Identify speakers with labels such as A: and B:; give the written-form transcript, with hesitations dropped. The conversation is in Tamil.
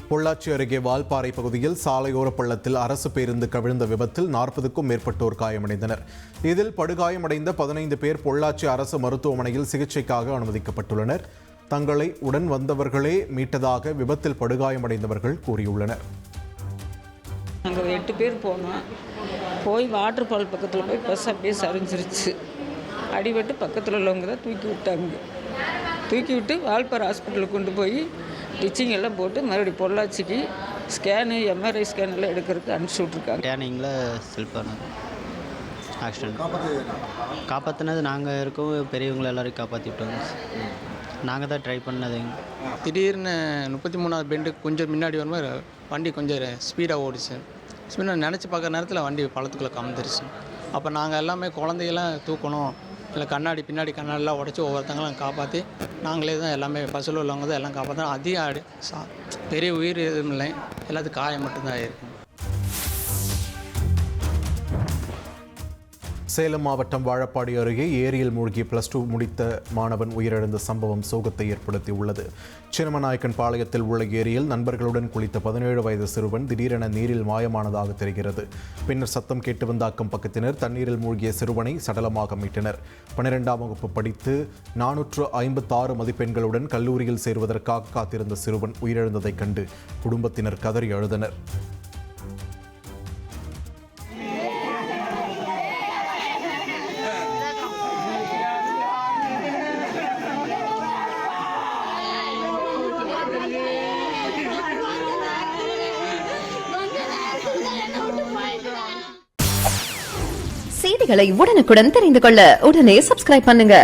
A: பொள்ளாச்சி அருகே வால்பாறை பகுதியில் சாலையோர பள்ளத்தில் அரசு பேருந்து கவிழ்ந்த விபத்தில் 40க்கும் மேற்பட்டோர் காயமடைந்தனர். இதில் படுகாயமடைந்த 15 பேர் பொள்ளாச்சி அரசு மருத்துவமனையில் சிகிச்சைக்காக அனுமதிக்கப்பட்டுள்ளனர். தங்களை உடன் வந்தவர்களே மீட்டதாக விபத்தில் படுகாயமடைந்தவர்கள் கூறியுள்ளனர்.
B: நாங்கள் 8 பேர் போனோம். போய் வாட்டர் ஃபால் பக்கத்தில் போய் பஸ் அப்படியே சரிஞ்சிருச்சு. அடிபட்டு பக்கத்தில் உள்ளவங்க தான் தூக்கி விட்டாங்க. தூக்கி விட்டு வால்பாறை ஹாஸ்பிட்டலுக்கு கொண்டு போய் டிச்சிங் எல்லாம் போட்டு மறுபடியும் பொள்ளாச்சிக்கு ஸ்கேனு எம்ஆர்ஐ ஸ்கேன் எல்லாம் எடுக்கிறதுக்கு அனுப்பிச்சி விட்ருக்காங்க.
C: ஸ்கேனிங்கில் செல்ஃபானது ஆக்சிடென்ட் காப்பாற்றினது நாங்கள் இருக்கோம். பெரியவங்களை எல்லோரும் காப்பாற்றிவிட்டோங்க. நாங்கள் தான் ட்ரை பண்ணது.
D: திடீர்னு 33வது பெண்டுக்கு கொஞ்சம் முன்னாடி வரும்போது வண்டி கொஞ்சம் ஸ்பீடாக ஓடிச்சு. ஸ்பீடாக நினச்சி பார்க்குற நேரத்தில் வண்டி பள்ளத்துக்குள்ளே கலந்துருச்சு. அப்போ நாங்கள் எல்லாமே குழந்தையெல்லாம் தூக்கணும், இல்லை கண்ணாடி பின்னாடி கண்ணாடிலாம் உடச்சி ஒவ்வொருத்தங்களும் காப்பாற்றி நாங்களே தான் எல்லாமே பஸ்ஸில் உள்ளவங்க தான் எல்லாம் காப்பாற்றோம். அதிகம் பெரிய உயிர் எதுவும் இல்லை, எல்லாத்துக்கும் காயம் மட்டும்தான் ஆகிருக்கு.
A: சேலம் மாவட்டம் வாழப்பாடி அருகே ஏரியில் மூழ்கி +2 முடித்த மாணவன் உயிரிழந்த சம்பவம் சோகத்தை ஏற்படுத்தியுள்ளது. சின்னமநாயக்கன் பாளையத்தில் உள்ள ஏரியில் நண்பர்களுடன் குளித்த 17 வயது சிறுவன் திடீரென நீரில் மாயமானதாக தெரிகிறது. பின்னர் சத்தம் கேட்டு வந்த அக்கம் பக்கத்தினர் தண்ணீரில் மூழ்கிய சிறுவனை சடலமாக மீட்டனர். 12ஆம் வகுப்பு படித்து 456 மதிப்பெண்களுடன் கல்லூரியில் சேருவதற்காக காத்திருந்த சிறுவன் உயிரிழந்ததைக் கண்டு குடும்பத்தினர் கதறி அழுதனர்.
E: செய்திகளை உடனுக்குடன் தெரிந்து கொள்ள உடனே சப்ஸ்கிரைப் பண்ணுங்க.